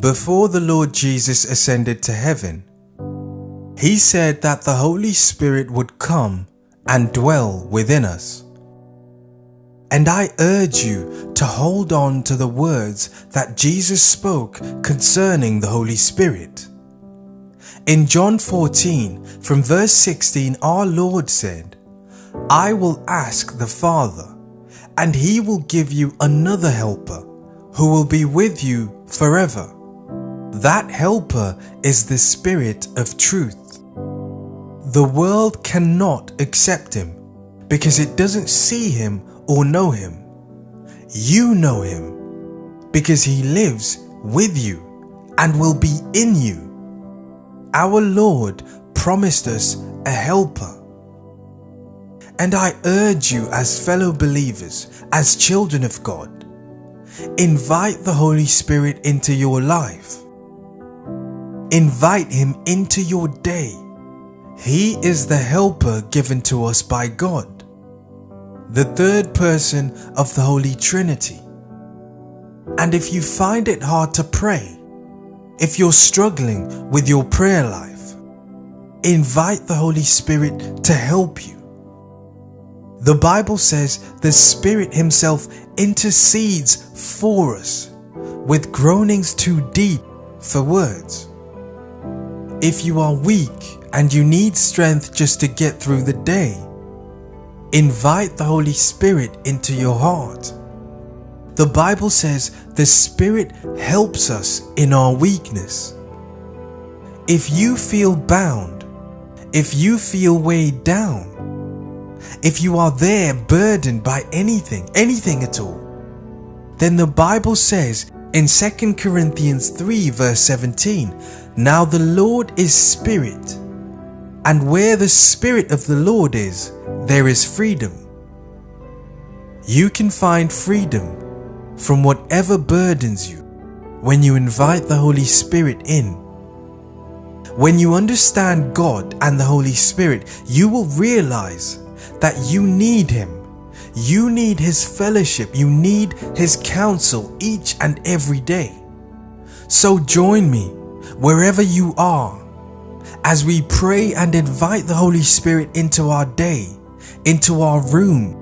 Before the Lord Jesus ascended to heaven, He said that the Holy Spirit would come and dwell within us. And I urge you to hold on to the words that Jesus spoke concerning the Holy Spirit. In John 14, from verse 16, our Lord said, "I will ask the Father, and He will give you another helper, who will be with you forever. That helper is the Spirit of truth." The world cannot accept Him because it doesn't see Him or know Him. You know Him because He lives with you and will be in you. Our Lord promised us a helper. And I urge you, as fellow believers, as children of God, invite the Holy Spirit into your life. Invite Him into your day. He is the helper given to us by God, the third person of the Holy Trinity. And if you find it hard to pray, if you're struggling with your prayer life, invite the Holy Spirit to help you. The Bible says the Spirit Himself intercedes for us with groanings too deep for words. If you are weak and you need strength just to get through the day, invite the Holy Spirit into your heart. The Bible says the Spirit helps us in our weakness. If you feel bound, if you feel weighed down, if you are there burdened by anything at all, then the Bible says in 2 Corinthians 3 verse 17, "Now the Lord is Spirit, and where the Spirit of the Lord is, there is freedom." You can find freedom from whatever burdens you when you invite the Holy Spirit in. When you understand God and the Holy Spirit, you will realize that you need Him. You need His fellowship. You need His counsel each and every day. So join me wherever you are as we pray and invite the Holy Spirit into our day, into our room.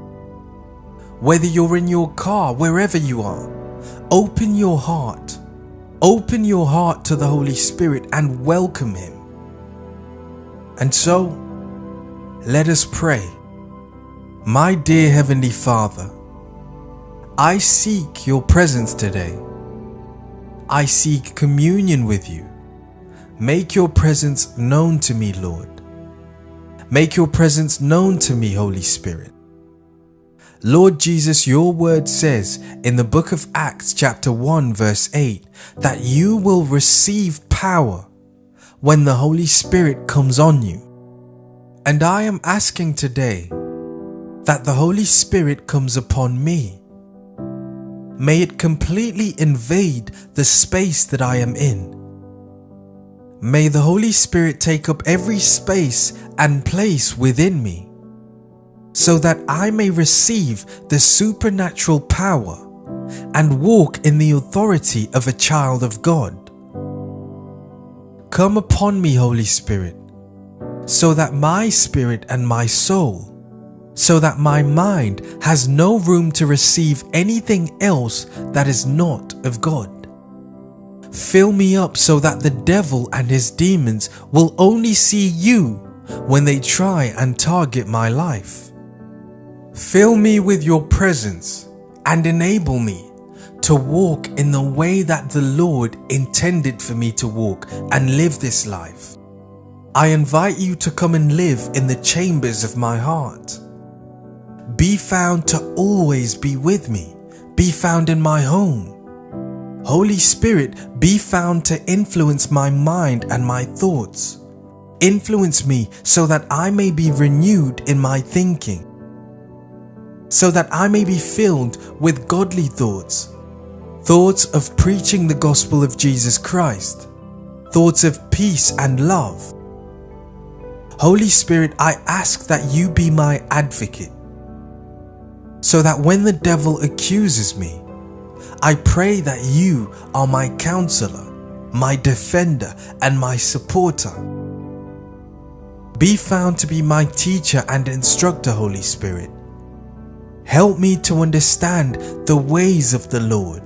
Whether you're in your car, wherever you are, open your heart. Open your heart to the Holy Spirit and welcome Him. And so, let us pray. My dear Heavenly Father, I seek your presence today. I seek communion with you. Make your presence known to me, Lord. Make your presence known to me, Holy Spirit. Lord Jesus, your word says in the book of Acts chapter 1 verse 8 that you will receive power when the Holy Spirit comes on you. And I am asking today that the Holy Spirit comes upon me. May it completely invade the space that I am in. May the Holy Spirit take up every space and place within me, so that I may receive the supernatural power and walk in the authority of a child of God. Come upon me, Holy Spirit, so that my spirit and my soul, so that my mind has no room to receive anything else that is not of God. Fill me up so that the devil and his demons will only see you when they try and target my life. Fill me with your presence and enable me to walk in the way that the Lord intended for me to walk and live this life. I invite you to come and live in the chambers of my heart. Be found to always be with me. Be found in my home. Holy Spirit, be found to influence my mind and my thoughts. Influence me so that I may be renewed in my thinking, so that I may be filled with godly thoughts, thoughts of preaching the gospel of Jesus Christ, thoughts of peace and love. Holy Spirit, I ask that you be my advocate, so that when the devil accuses me, I pray that you are my counselor my defender, and my supporter. Be found to be my teacher and instructor, Holy Spirit. Help me to understand the ways of the Lord.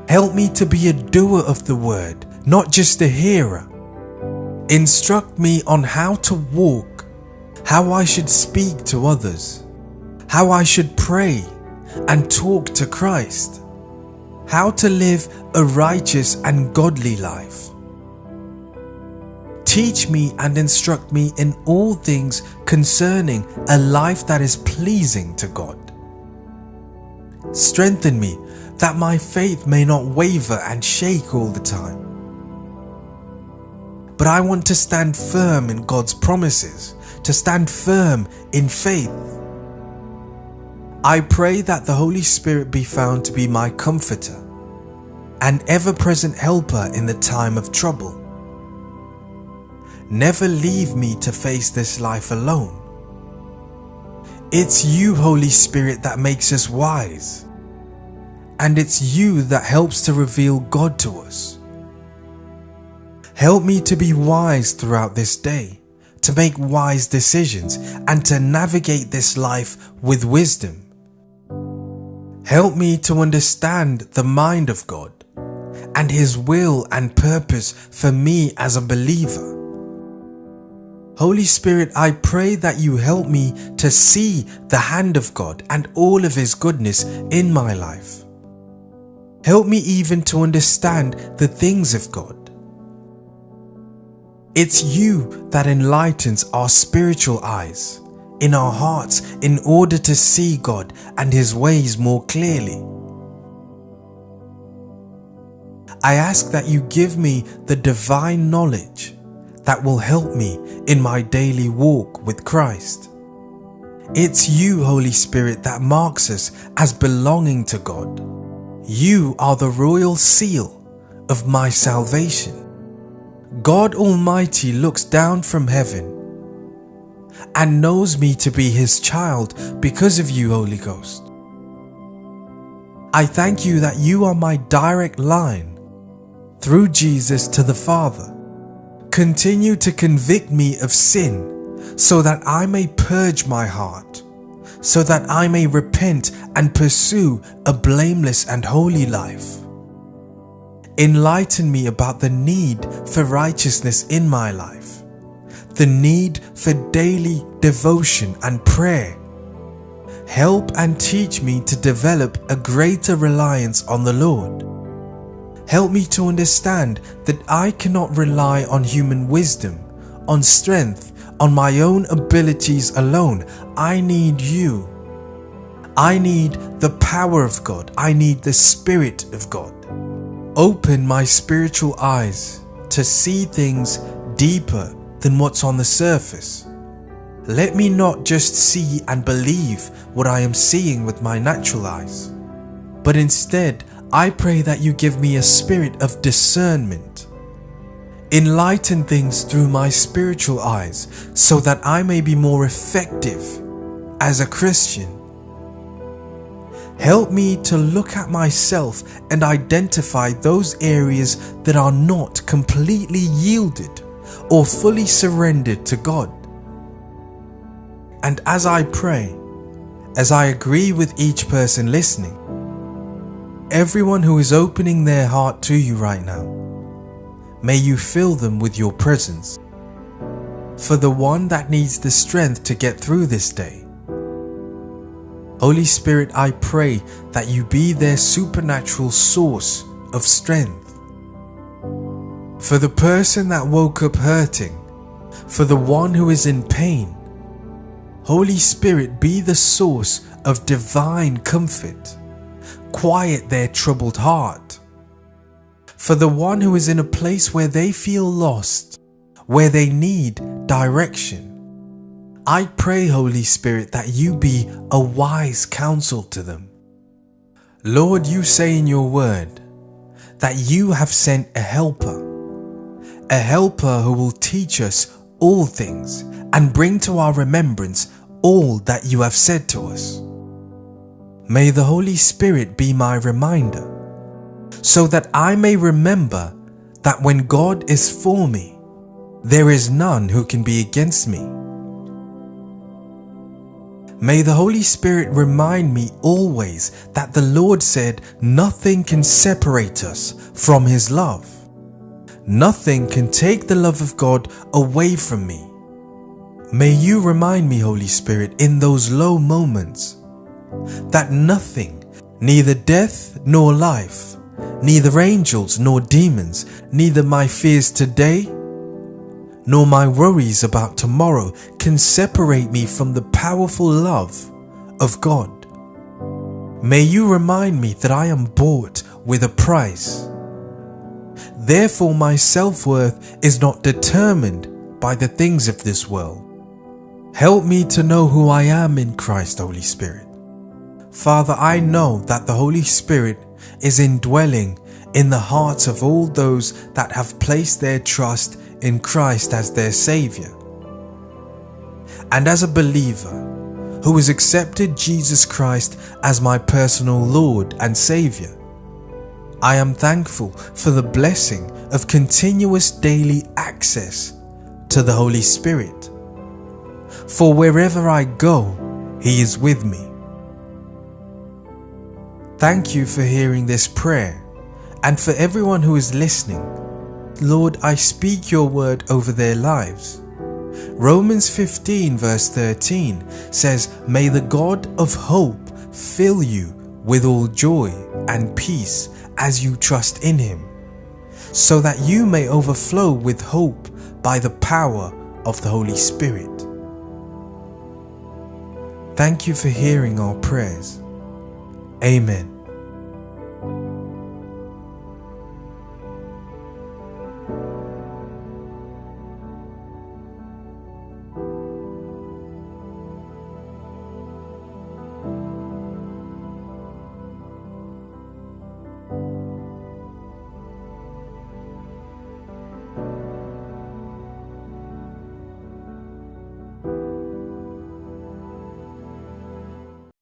Help me to be a doer of the word, not just a hearer. Instruct me on how to walk, how I should speak to others, how I should pray and talk to Christ, how to live a righteous and godly life. Teach me and instruct me in all things concerning a life that is pleasing to God. Strengthen me that my faith may not waver and shake all the time. But I want to stand firm in God's promises, to stand firm in faith. I pray that the Holy Spirit be found to be my comforter, an ever-present helper in the time of trouble. Never leave me to face this life alone. It's you, Holy Spirit, that makes us wise. And it's you that helps to reveal God to us. Help me to be wise throughout this day, to make wise decisions, and to navigate this life with wisdom. Help me to understand the mind of God and His will and purpose for me as a believer. Holy Spirit, I pray that you help me to see the hand of God and all of His goodness in my life. Help me even to understand the things of God. It's you that enlightens our spiritual eyes in our hearts in order to see God and His ways more clearly. I ask that you give me the divine knowledge that will help me in my daily walk with Christ. It's you, Holy Spirit, that marks us as belonging to God. You are the royal seal of my salvation. God Almighty looks down from heaven and knows me to be His child because of you, Holy Ghost. I thank you that you are my direct line through Jesus to the Father. Continue to convict me of sin so that I may purge my heart, so that I may repent and pursue a blameless and holy life. Enlighten me about the need for righteousness in my life, the need for daily devotion and prayer. Help and teach me to develop a greater reliance on the Lord. Help me to understand that I cannot rely on human wisdom, on strength, on my own abilities alone. I need you. I need the power of God. I need the Spirit of God. Open my spiritual eyes to see things deeper than what's on the surface. Let me not just see and believe what I am seeing with my natural eyes, but instead I pray that you give me a spirit of discernment. Enlighten things through my spiritual eyes so that I may be more effective as a Christian. Help me to look at myself and identify those areas that are not completely yielded or fully surrendered to God. And as I pray, as I agree with each person listening, everyone who is opening their heart to you right now, may you fill them with your presence. For the one that needs the strength to get through this day, Holy Spirit, I pray that you be their supernatural source of strength. For the person that woke up hurting, for the one who is in pain, Holy Spirit, be the source of divine comfort. Quiet their troubled heart. For the one who is in a place where they feel lost, where they need direction, I pray, Holy Spirit, that you be a wise counsel to them. Lord, you say in your word that you have sent a helper who will teach us all things and bring to our remembrance all that you have said to us. May the Holy Spirit be my reminder. so that I may remember that when God is for me, there is none who can be against me. May the Holy Spirit remind me always that the Lord said nothing can separate us from His love. Nothing can take the love of God away from me. May you remind me, Holy Spirit, in those low moments, that nothing, neither death nor life, neither angels nor demons, neither my fears today nor my worries about tomorrow can separate me from the powerful love of God. May you remind me that I am bought with a price. Therefore my self-worth is not determined by the things of this world. Help me to know who I am in Christ, Holy Spirit. Father, I know that the Holy Spirit is indwelling in the hearts of all those that have placed their trust in Christ as their Saviour. And as a believer who has accepted Jesus Christ as my personal Lord and Saviour, I am thankful for the blessing of continuous daily access to the Holy Spirit. For wherever I go, He is with me. Thank you for hearing this prayer, and for everyone who is listening, Lord, I speak your word over their lives. Romans 15 verse 13 says, "May the God of hope fill you with all joy and peace as you trust in Him, so that you may overflow with hope by the power of the Holy Spirit." Thank you for hearing our prayers. Amen.